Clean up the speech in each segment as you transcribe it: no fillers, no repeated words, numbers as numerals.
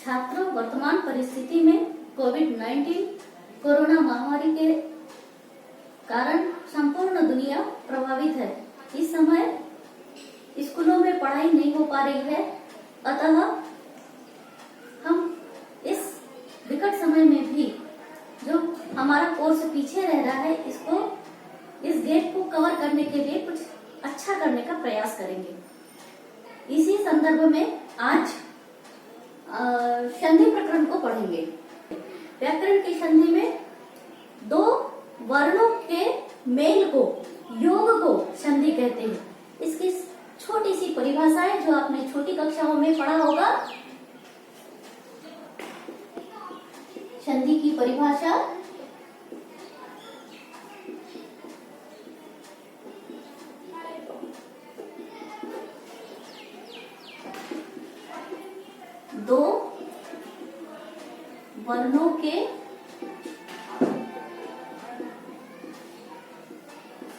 छात्रों, वर्तमान परिस्थिति में कोविड-19 कोरोना महामारी के कारण संपूर्ण दुनिया प्रभावित है। इस समय स्कूलों में पढ़ाई नहीं हो पा रही है, अतः हम इस विकट समय में भी जो हमारा कोर्स पीछे रह रहा है, इस गैप को कवर करने के लिए कुछ अच्छा करने का प्रयास करेंगे। इसी संदर्भ में आज संधि प्रकरण को पढ़ेंगे। व्याकरण की संधि में दो वर्णों के मेल को, योग को संधि कहते हैं। इसकी छोटी सी परिभाषा है जो आपने छोटी कक्षाओं में पढ़ा होगा। संधि की परिभाषा दो वर्णों के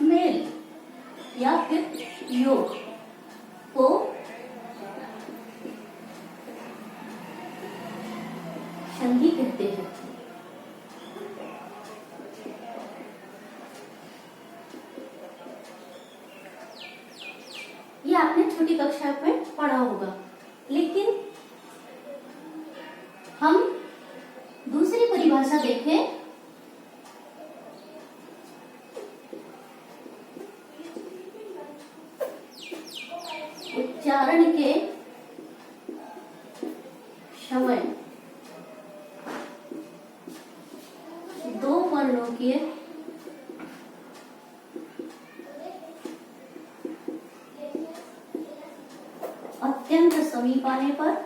मेल या फिर योग को संधि कहते हैं। ये आपने छोटी कक्षा में पढ़ा होगा, लेकिन हम दूसरी परिभाषा देखें। उच्चारण के समय दो वर्णों के अत्यंत समीप आने पर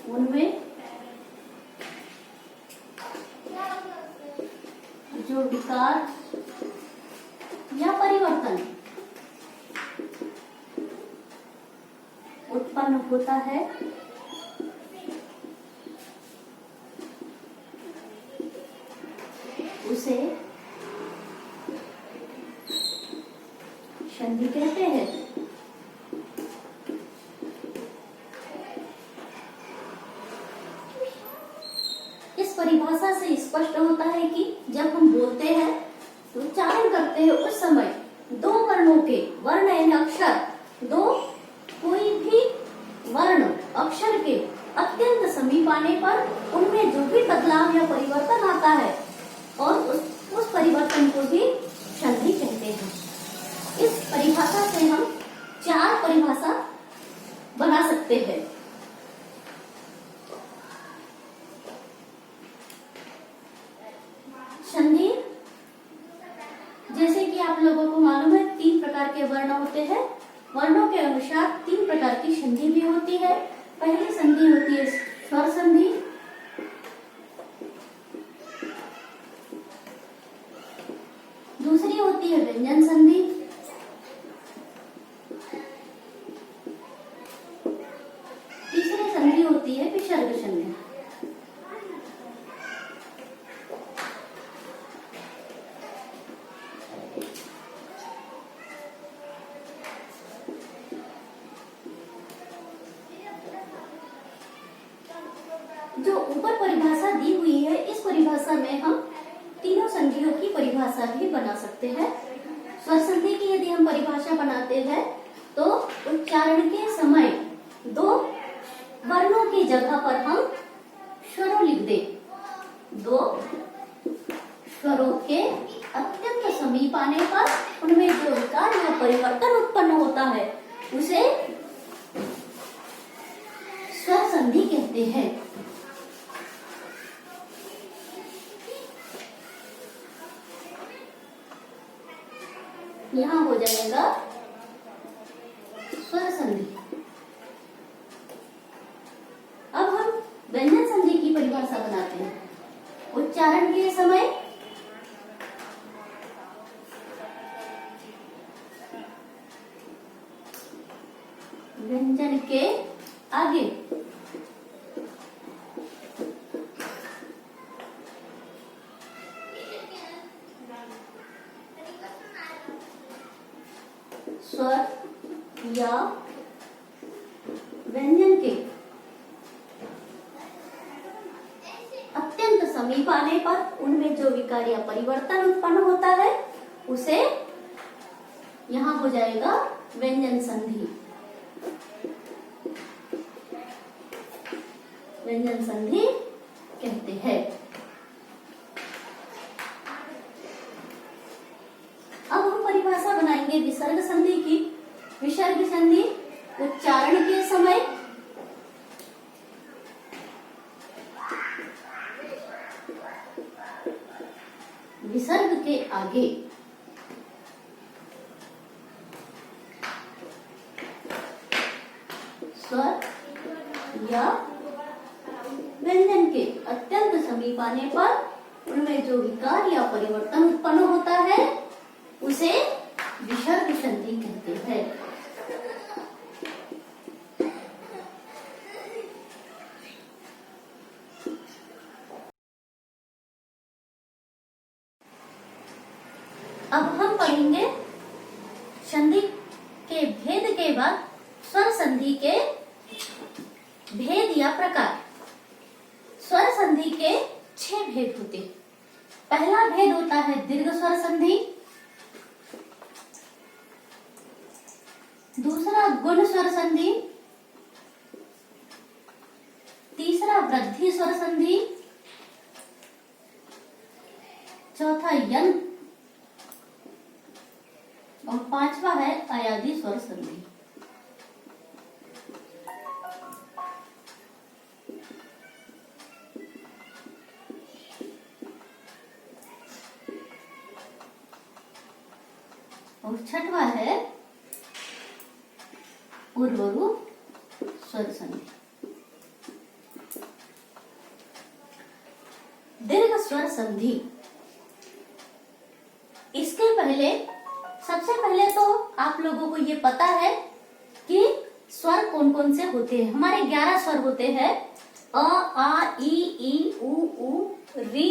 उनमें जो विकार या परिवर्तन उत्पन्न होता है, उसे संधि कहते हैं। इस परिभाषा से स्पष्ट होता है कि जब हम बोलते हैं तो उच्चारण करते हैं, उस समय दो वर्णों के वर्ण यानी अक्षर, दो कोई भी वर्ण अक्षर के अत्यंत समीप आने पर उनमें जो भी बदलाव या परिवर्तन आता है और उस परिवर्तन को भी संधि कहते हैं। इस परिभाषा से हम चार परिभाषा बना सकते हैं। संधि, जैसे कि आप लोगों को मालूम है, तीन प्रकार के वर्ण होते हैं। वर्णों के अनुसार तीन प्रकार की संधि भी होती है। पहली संधि होती है स्वर संधि, दूसरी होती है व्यंजन संधि, तीसरी संधि होती है विसर्ग संधि। जो ऊपर परिभाषा दी हुई है, इस परिभाषा में हम तीनों संधियों की परिभाषा भी बना सकते हैं। स्वर संधि की यदि हम परिभाषा बनाते हैं तो उच्चारण के समय दो वर्णों की जगह पर हम स्वरों लिख दें। दो स्वरों के अत्यंत समीप आने पर उनमें जो विकार या परिवर्तन उत्पन्न होता है, उसे स्वर संधि कहते हैं। यहाँ हो जाएगा स्वर संधि। अब हम व्यंजन संधि की परिभाषा बनाते हैं। उच्चारण के समय व्यंजन के आगे स्वर या व्यंजन के अत्यंत समीप आने पर उनमें जो विकार या परिवर्तन उत्पन्न होता है उसे यहां हो जाएगा व्यंजन संधि। व्यंजन संधि कहते हैं। अब हम परिभाषा बनाएंगे विसर्ग संधि की। विसर्ग संधि उच्चारण के समय विसर्ग के आगे स्वर या व्यंजन के अत्यंत समीप आने पर उनमें जो विकार या परिवर्तन उत्पन्न होता है उसे विसर्ग संधि कहते हैं। अब हम पढ़ेंगे संधि के भेद के बाद स्वर संधि के भेद या प्रकार। स्वर संधि के 6 भेद होते हैं। पहला भेद होता है दीर्घ स्वर संधि, दूसरा गुण स्वर संधि, तीसरा वृद्धि स्वर संधि, चौथा यंत्र और पांचवा है अयादी स्वर संधि। और छठवा है पूर्वरूप स्वर संधि। दीर्घ स्वर संधि, इसके पहले सबसे पहले तो आप लोगों को ये पता है कि स्वर कौन कौन से होते हैं। हमारे 11 स्वर होते हैं। अ, आ, ई, उ, री,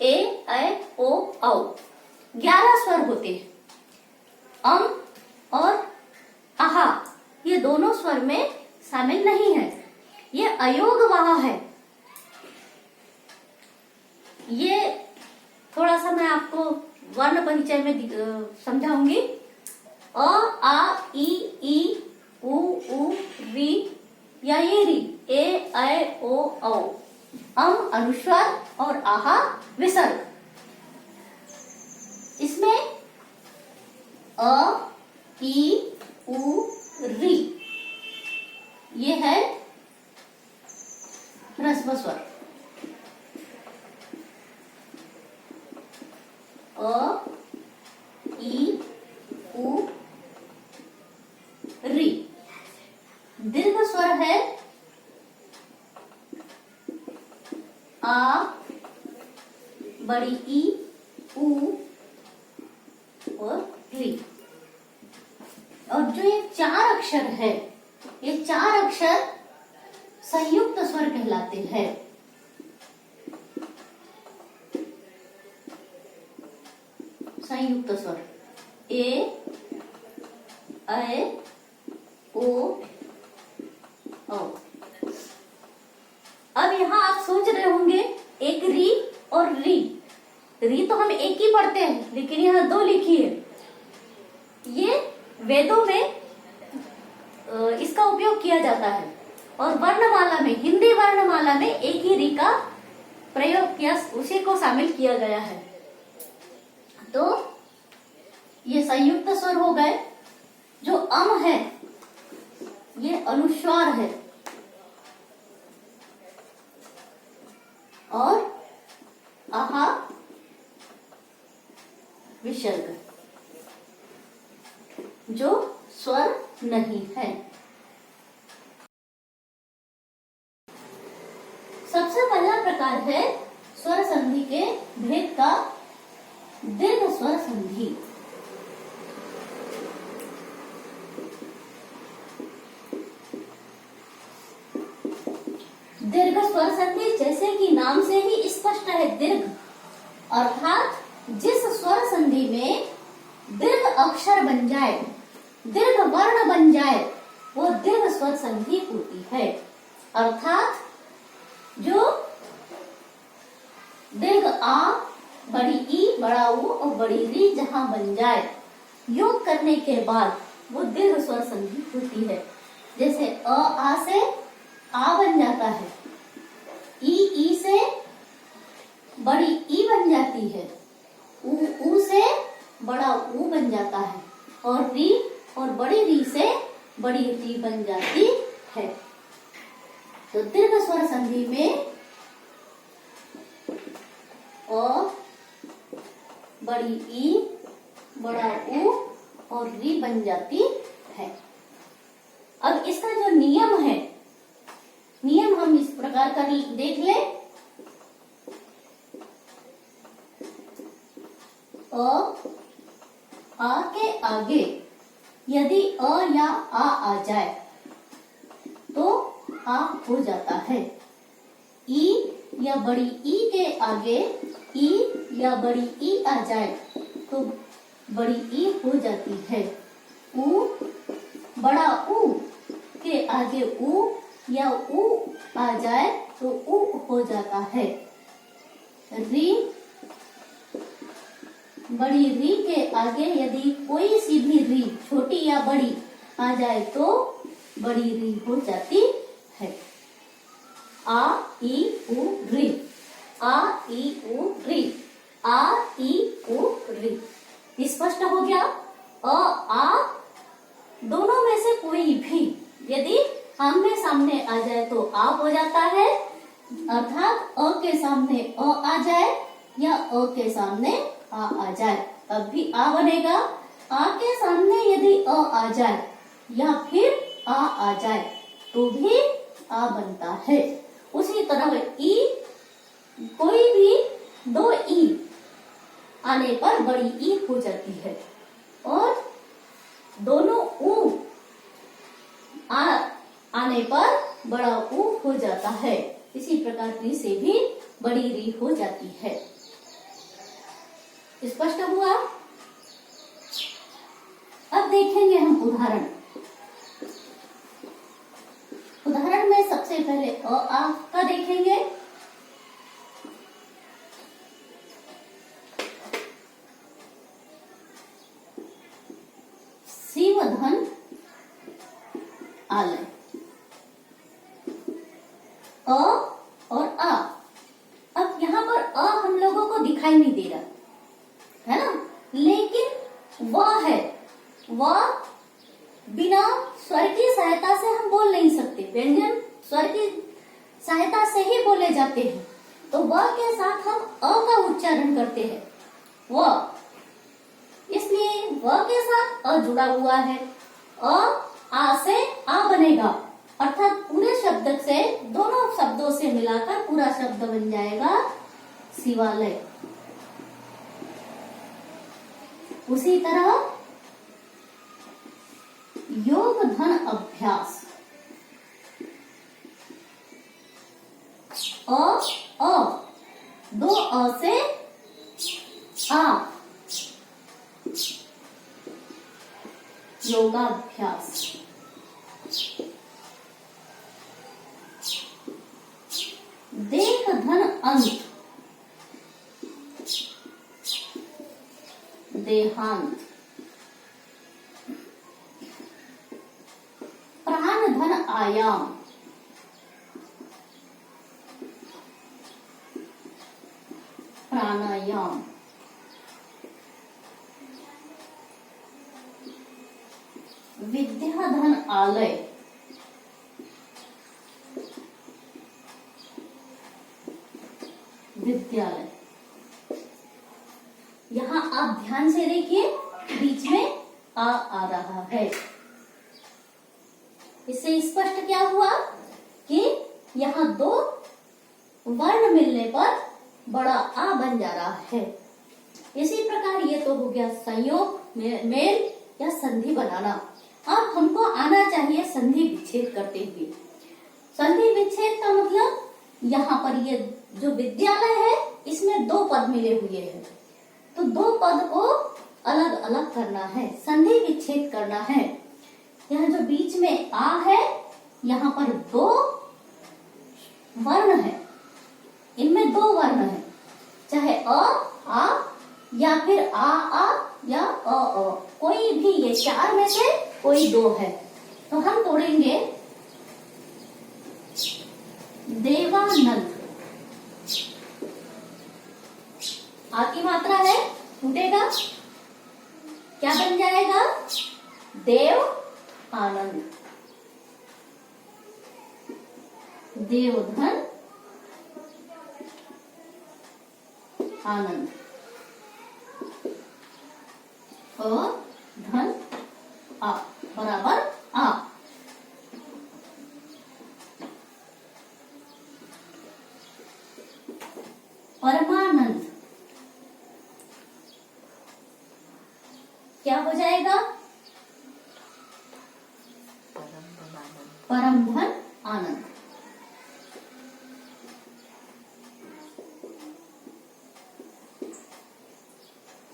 ए, ऐ, ओ, औ। 11 स्वर होते हैं। और आहा ये दोनों स्वर में शामिल नहीं है, ये अयोग वाह है। ये थोड़ा सा मैं आपको वर्ण परिचय में समझाऊंगी। अ, आ, ई, उ, री या ये री, ए, ऐ, ओ, औ। अनुस्वर और आहा विसर्ग। इसमें अ, ई, उ, री ये है ह्रस्व स्वर। अ, ई, उ, री। दीर्घ स्वर है आ, बड़ी ई, उ और री। और जो ये 4 अक्षर है, ये 4 अक्षर संयुक्त स्वर कहलाते हैं। संयुक्त स्वर ए, ऐ, ओ, औ। अब यहाँ आप सोच रहे होंगे एक री और री। री तो हम एक ही पढ़ते हैं, लेकिन यहाँ 2 लिखी है। ये वेदों में इसका उपयोग किया जाता है और वर्णमाला में, हिंदी वर्णमाला में एक ही री का प्रयोग किया, उसी को शामिल किया गया है। तो ये संयुक्त स्वर हो गए। जो अम है ये अनुस्वार है और आहा विसर्ग, जो स्वर नहीं है। सबसे पहला प्रकार है स्वर संधि के भेद का दीर्घ स्वर संधि। दीर्घ स्वर संधि जैसे कि नाम से ही स्पष्ट है, दीर्घ अर्थात जिस स्वर संधि में दीर्घ अक्षर बन जाए दीर्घ वर्ण बन जाए वो दीर्घ स्वर संधि होती है। अर्थात जो दीर्घ आ, बड़ी ई, बड़ा ऊ और बड़ी री जहां बन जाए, योग करने के बाद वो दीर्घ स्वर संधि होती है। जैसे अ आ से आ बन जाता है, ई से बड़ी ई बन जाती है, ऊ से बड़ा ऊ बन जाता है, और री और बड़ी री से बड़ी री बन जाती है। तो दीर्घ स्वर संधि में अ, बड़ी ई, बड़ा ऊ और री बन जाती है। अब इसका जो नियम है, नियम हम इस प्रकार का देख ले। आ के आगे यदि अ या आ जाए तो आ हो जाता है। ई या बड़ी ई के आगे ई या बड़ी ई आ जाए तो बड़ी ई हो जाती है। ऊ, बड़ा ऊ के आगे ऊ या ऊ आ जाए तो ऊ हो जाता है। री, बड़ी री के आगे यदि कोई सी भी री छोटी या बड़ी आ जाए तो बड़ी री हो जाती है। आ ई उ री, आ ई उ री, आ ई उ री। स्पष्ट हो गया। अ आ दोनों में से कोई भी यदि आमने सामने आ जाए तो आ हो जाता है। अर्थात अ के सामने अ आ जाए या अ के सामने आ जाए तब भी आ बनेगा। आ के सामने यदि अ आ जाए या फिर आ जाए तो भी आ बनता है। उसी तरह ई, कोई भी दो ई आने पर बड़ी ई हो जाती है और दोनों ऊ आने पर बड़ा ऊ हो जाता है। इसी प्रकार री से भी बड़ी री हो जाती है। स्पष्ट हुआ। अब देखेंगे हम उदाहरण। उदाहरण में सबसे पहले अ आ का देखेंगे। शिव धन आलय। अ और आ। अब यहाँ पर अ हम लोगों को दिखाई नहीं दे रहा है ना, लेकिन वह है, वह बिना स्वर की सहायता से हम बोल नहीं सकते। व्यंजन स्वर की सहायता से ही बोले जाते हैं। तो वह के साथ हम अ का उच्चारण करते हैं। वह, इसलिए वह के साथ अ जुड़ा हुआ है। अ आ से आ बनेगा, अर्थात पूरे शब्द से, दोनों शब्दों से मिलाकर पूरा शब्द बन जाएगा शिवालय। उसी तरह योग धन अभ्यास। अ दो अ से आ, योगाभ्यास। देख धन अंत, देहांत। प्राण धन आयाम, प्राणायाम। विद्या धन आलय, विद्यालय। यहाँ आप ध्यान से देखिए, बीच में आ रहा है। इससे स्पष्ट क्या हुआ कि यहाँ दो वर्ण मिलने पर बड़ा आ बन जा रहा है। इसी प्रकार ये तो हो गया संयोग, मेल या संधि बनाना। अब हमको आना चाहिए संधि विच्छेद करते हुए। संधि विच्छेद का मतलब यहाँ पर ये जो विद्यालय है इसमें दो पद मिले हुए हैं, तो दो पद को अलग अलग करना है, संधि विच्छेद करना है। यह जो बीच में आ है, यहाँ पर दो वर्ण है, इनमें दो वर्ण है, चाहे आ या फिर आ या अ, कोई भी ये चार में से कोई दो है। तो हम तोड़ेंगे देवानंद। आ की मात्रा है, टूटेगा, क्या बन जाएगा? देव आनंद। देवधन आनंद। और धन आ बराबर आ। परमानंद क्या हो जाएगा? परम धन आनंद।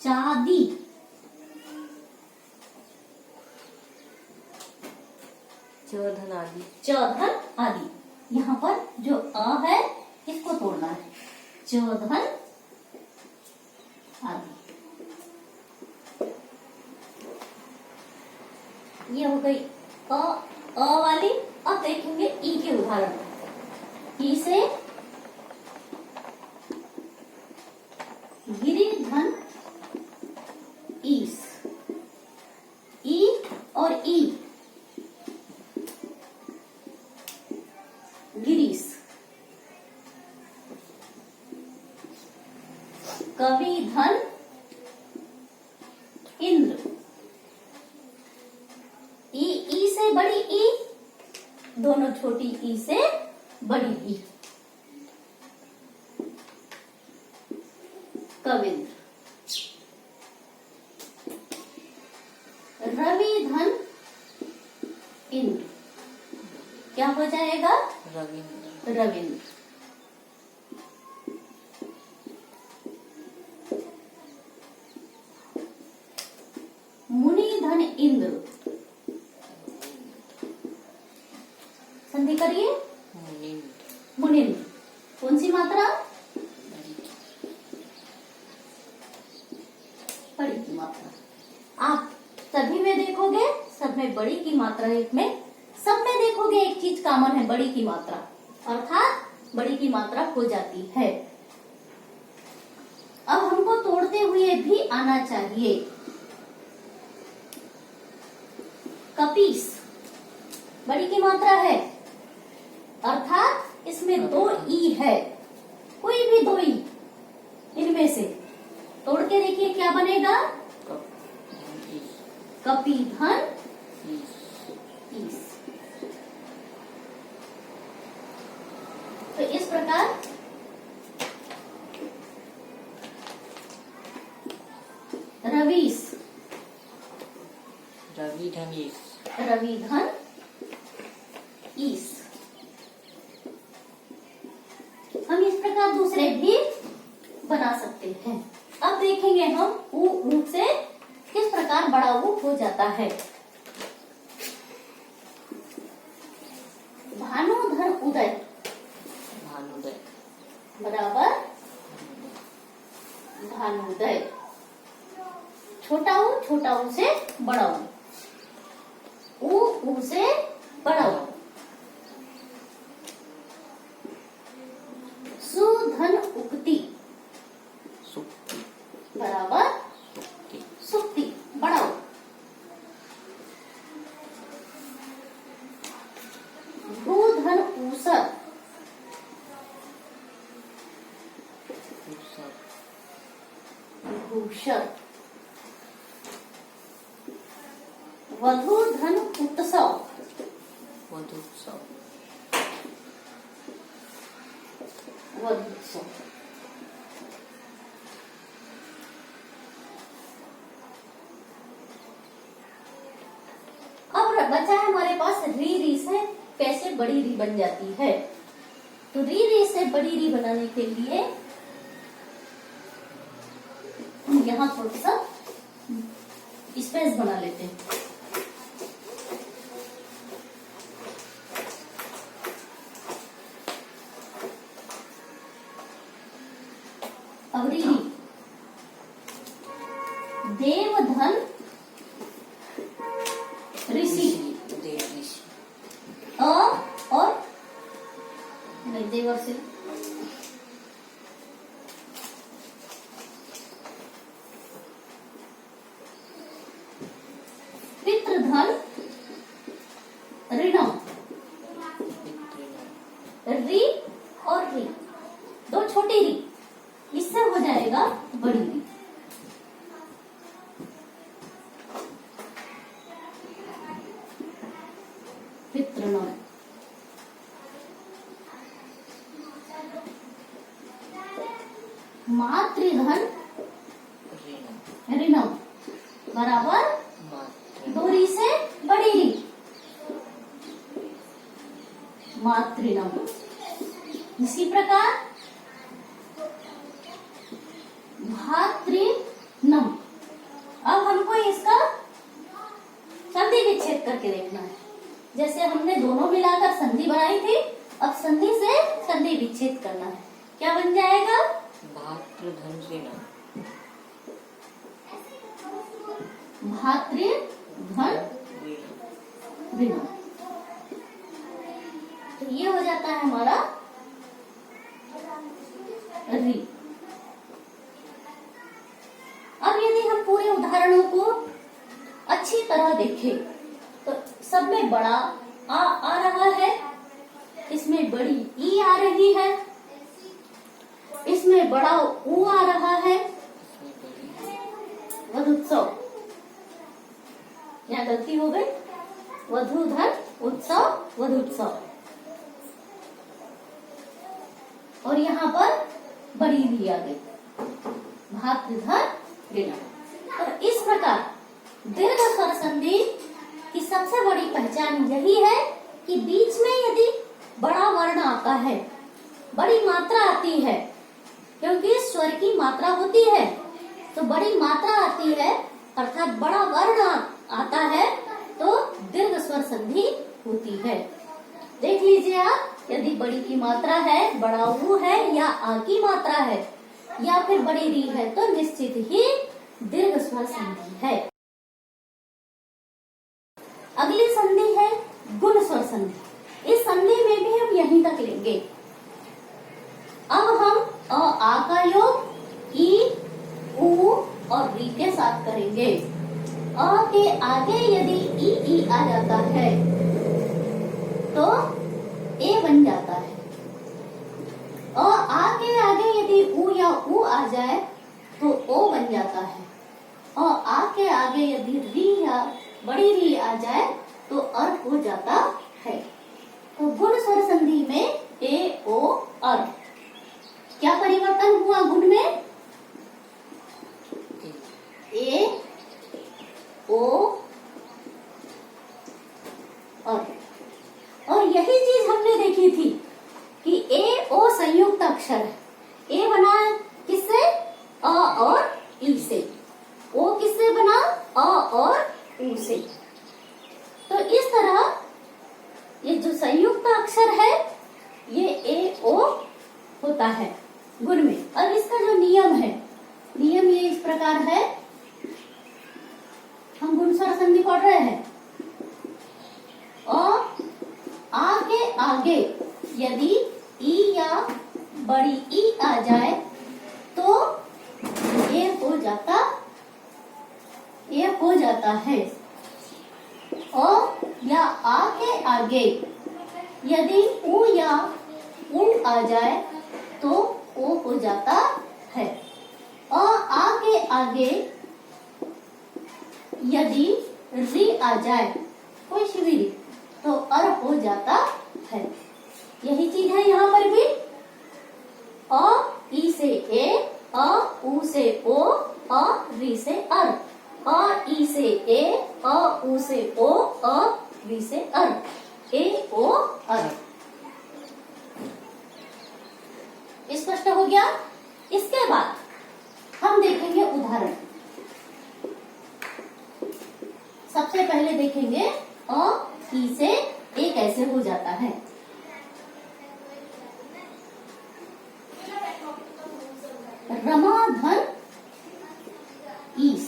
चांदी चौधन आदि। चौधन आदि। यहाँ पर जो अ है इसको तोड़ना है, चौधन आदि। ये हो गई अ वाली। अब देखेंगे ई के उदाहरण। ई से गिरिधन ईस। ई और ई गिरीश। कवि धन इंद्र। ई से बड़ी ई, दोनों छोटी ई से बड़ी ई, कविंद्र। रवि धन इंद्र क्या हो जाएगा? रविंद्र। रविंद्र। मुनि धन इंद्र। संधि करिए। मुनिंद्र। कौन सी मात्रा? बड़ी की मात्रा। आप सभी में देखोगे, सब में बड़ी की मात्रा, एक में सब में देखोगे एक चीज कॉमन है, बड़ी की मात्रा, अर्थात बड़ी की मात्रा हो जाती है। अब हमको तोड़ते हुए भी आना चाहिए। कपीस बड़ी की मात्रा है, अर्थात इसमें दो ई है, कोई भी दो ई इनमें से तोड़ के देखिए क्या बनेगा? कपीधन ईस। तो इस प्रकार रवीस। रविधन ईस। रविधन ईस। हम इस प्रकार दूसरे भी बना सकते हैं। अब देखेंगे हम ऊ से किस प्रकार बड़ा ऊ हो जाता है। भानुधन उदय। भानुदय बराबर भानुदय। छोटा ऊ से बड़ा ऊ से बड़ा ऊ। सुधन उक्ति। सुक्ति। बराबर सुक्ति। सुक्ति बड़ा ऊ। भूधन ऊसर। भूषण। वधूधन उत्सव। वधूत्सव। वधूत्सव। अब बचा है हमारे पास री से कैसे बड़ी री बन जाती है। तो री से बड़ी री बनाने के लिए यहाँ थोड़ा सा स्पेस बना लेते हैं। अवरीरी देवधन ऋषि देव ऋषि और नहीं देवर से पितृधन ऋणम री और री दो छोटी री इससे हो जाएगा बड़ी री। पितृणम मातृधन ऋणम बराबर दो री से बड़ी री मातृणम। इसी प्रकार भातृनम। अब हमको इसका संधि विच्छेद करके देखना है। जैसे हमने दोनों मिलाकर संधि बनाई थी, अब संधि से संधि विच्छेद करना है। क्या बन जाएगा? भातृधन ऋणम भातृधन ऋणम। तो ये हो जाता है हमारा री। अब यदि हम पूरे उदाहरणों को अच्छी तरह देखें तो सब में बड़ा आ रहा है, इसमें बड़ी ई आ रही है, इसमें बड़ा ऊ आ रहा है। वधुत्सव, यहाँ गलती हो गई, वधुधन उत्सव वधुत्सव। और यहाँ पर बड़ी भी आ गई भातृधन ऋणम। और इस प्रकार दीर्घ स्वर संधि की सबसे बड़ी पहचान यही है कि बीच में यदि बड़ा वर्ण आता है, बड़ी मात्रा आती है, क्योंकि स्वर की मात्रा होती है तो बड़ी मात्रा आती है अर्थात बड़ा वर्ण आता है तो दीर्घ स्वर संधि होती है। देख लीजिए आप, यदि बड़ी की मात्रा है, बड़ा ऊ है या आ की मात्रा है या फिर बड़ी री है तो निश्चित ही दीर्घ स्वर संधि है। अगली संधि है गुण स्वर संधि। इस संधि में भी हम यहीं तक लेंगे। अब हम आ का योग ई ऊ और री के साथ करेंगे। अ के आगे यदि ई आ जाता है तो ए बन जाता है। आ के आगे यदि ऊ या ऊ आ जाए तो ओ बन जाता है। और आ के आगे यदि री या बड़ी री आ जाए तो अर हो जाता है। तो गुण स्वर संधि में ए ओ अर। क्या परिवर्तन हुआ गुण में? ए ओ और यही चीज हमने देखी थी कि ए ओ संयुक्त अक्षर है। ए बना किससे? अ और ई से। ओ किससे बना? अ और ऊ से। तो इस तरह ये जो संयुक्त अक्षर है ये ए ओ होता है गुण में। अब इसका जो नियम है, नियम ये इस प्रकार है, हम गुण स्वर संधि पढ़ रहे हैं। आ के आगे यदि ई या बड़ी ई आ जाए तो ये हो जाता है। या आ के आगे यदि ऊ या ऊ आ जाए तो ओ हो जाता है। आ के आगे यदि री आ जाए, कोई सी भी री, तो अर हो जाता है। यही चीज है यहाँ पर भी। अ ई से ए, अ ऊ से ओ, अ री से अर। अ ई से ए, अ ऊ से ओ, अ री से अर। ए ओ अर। स्पष्ट हो गया? इसके बाद हम देखेंगे उदाहरण। सबसे पहले देखेंगे अ ई से ए कैसे हो जाता है। रमाधन ईस,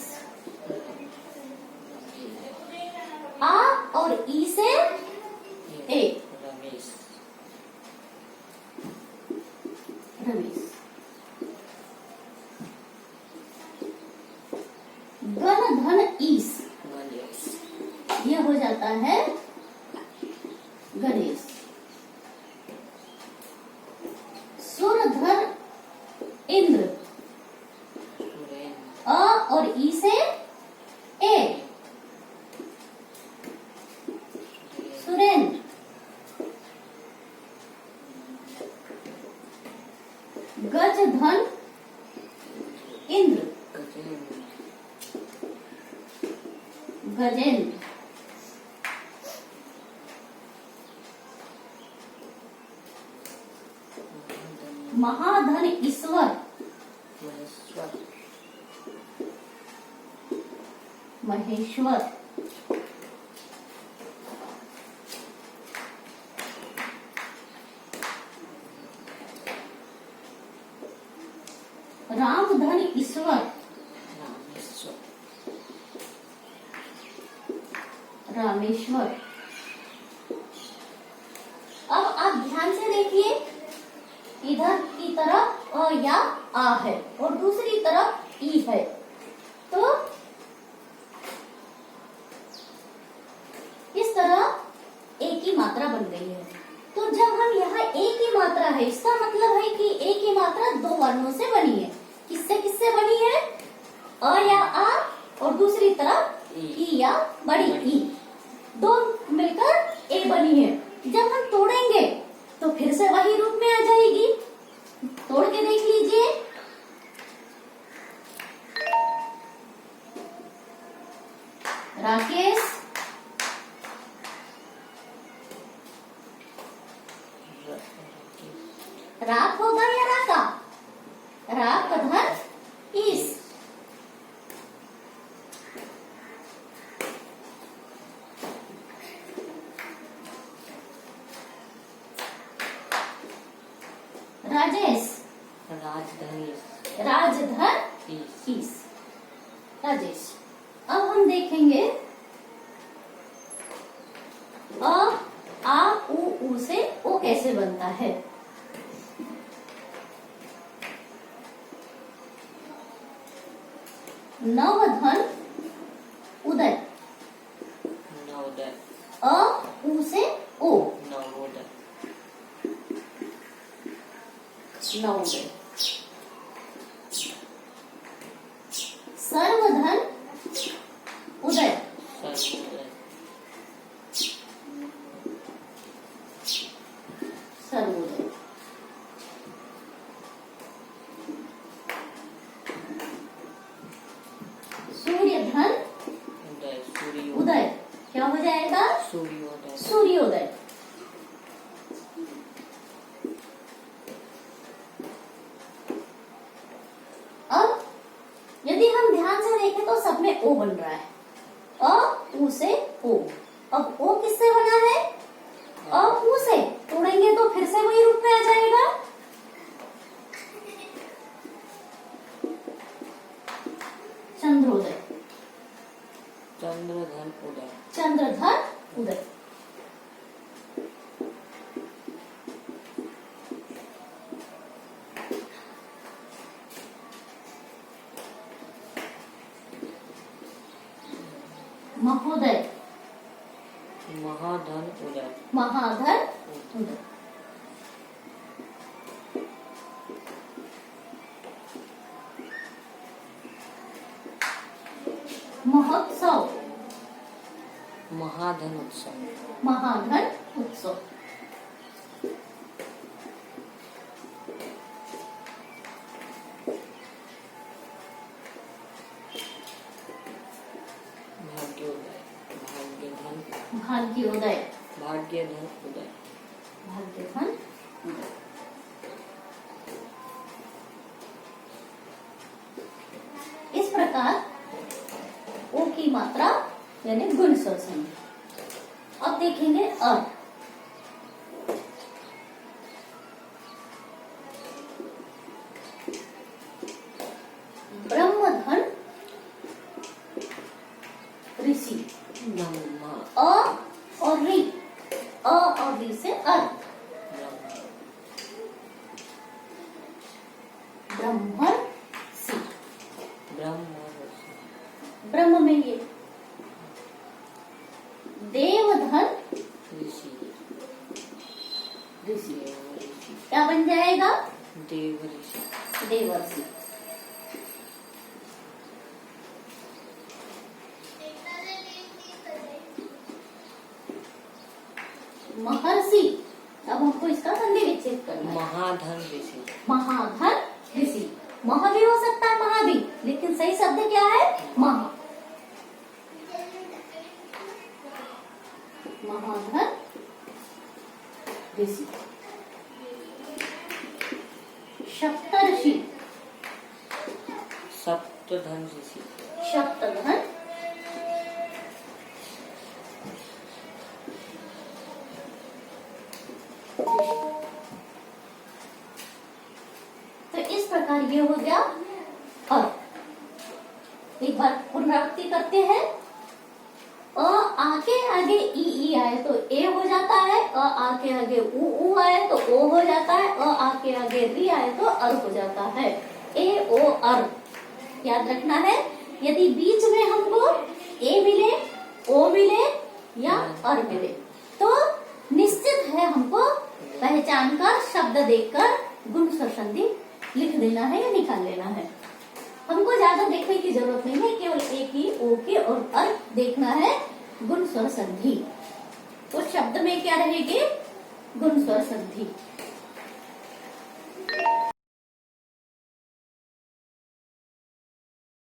आ और ई से ए रमेश, रमेश। गण धन ईस, गणेश, ये हो जाता है गणेश। सुरधर इंद्र, सुरेन, अ और ई से ए सुरेन। गजधन इंद्र, गजेंद्र, गजेंद्र। महाधन ईश्वर, महेश्वर, महेश्वर। रामधन ईश्वर, रामेश्वर, रामेश्वर। अब आप ध्यान से देखिए, इधर की तरफ अ या आ है और दूसरी तरफ ई है, तो इस तरह ए की मात्रा बन गई है। तो जब हम यहाँ ए की मात्रा है, इसका मतलब है कि ए की मात्रा दो वर्णों से बनी है। किससे किससे बनी है? अ या आ और दूसरी तरफ ई या बड़ी ई, दो मिलकर ए बनी है। जब हम तोड़ेंगे तो फिर से वही रूप में आ जाएगी। तोड़ के देख लीजिए। राकेश, राक होगा या राका? राक धन ईस, राजेश, राजधनीश, राजधन ईश, ईस, राजेश। अब हम देखेंगे अ आ उ से ओ कैसे बनता है। नवधन उदय, नवोदय, अ उ से ओ, नवोदय, नवोदय। सर्वधन उदय, सर्वोदय, सर्वोदय। सूर्यधन उदय, सूर्योदय, उदय, क्या हो जाएगा? सूर्योदय, सूर्योदय। अब यदि हम ध्यान से देखें तो सब में ओ बन रहा है। अ उ से ओ। अब ओ किससे बना है? अ उ से। तोड़ेंगे तो फिर से वही रूप में आ जाएगा। चंद्रोदय, चंद्रधन उदय, चंद्रधन उदय। महोदय, महाधन उदय, महाधन उदय। महोत्सव, महाधन उत्सव, महाधन उत्सव। भाग्योदय, भाग्यधन, भाग्योदय, भाग्यधन उदय, भाग्यधन उदय। इस प्रकार ओ की मात्रा यानी गुण स्वर संधि। अब देखेंगे अ। ब्रह्मधन ऋषि। ब्रह्मा अ और ऋ, अ और ऋ से अर्। ब्रह्मण सी। ब्रह्म में ये देवधन ऋषि ऋषि, क्या बन जाएगा? देव ऋषि। देवर्षि। महर्षि, अब हमको इसका संधि विच्छेद करना है। महाधन ऋषि। महाधन ऋषि। मह भी हो सकता है, महा भी, लेकिन सही शब्द क्या है? महा। महाधन ऋषि। सप्तर्षि। सप्तधन ऋषि। सप्तधन तो इस प्रकार ये हो गया अ। एक बार पुनरावृत्ति करते हैं। अ आके आगे ई आए तो ए हो जाता है, अ आके आगे उ आए तो ओ हो जाता है, अ आके आगे री आए तो अर हो जाता है। ए ओ अर याद रखना है। यदि बीच में हमको ए मिले, ओ मिले या अर मिले तो निश्चित है हमको पहचान कर, शब्द देखकर गुण स्वर संधि लिख देना है या निकाल लेना है। हमको ज्यादा देखने की जरूरत नहीं है, केवल एक ही ओ के और अर देखना है गुण स्वर संधि। तो शब्द में क्या रहेगी? गुण स्वर संधि।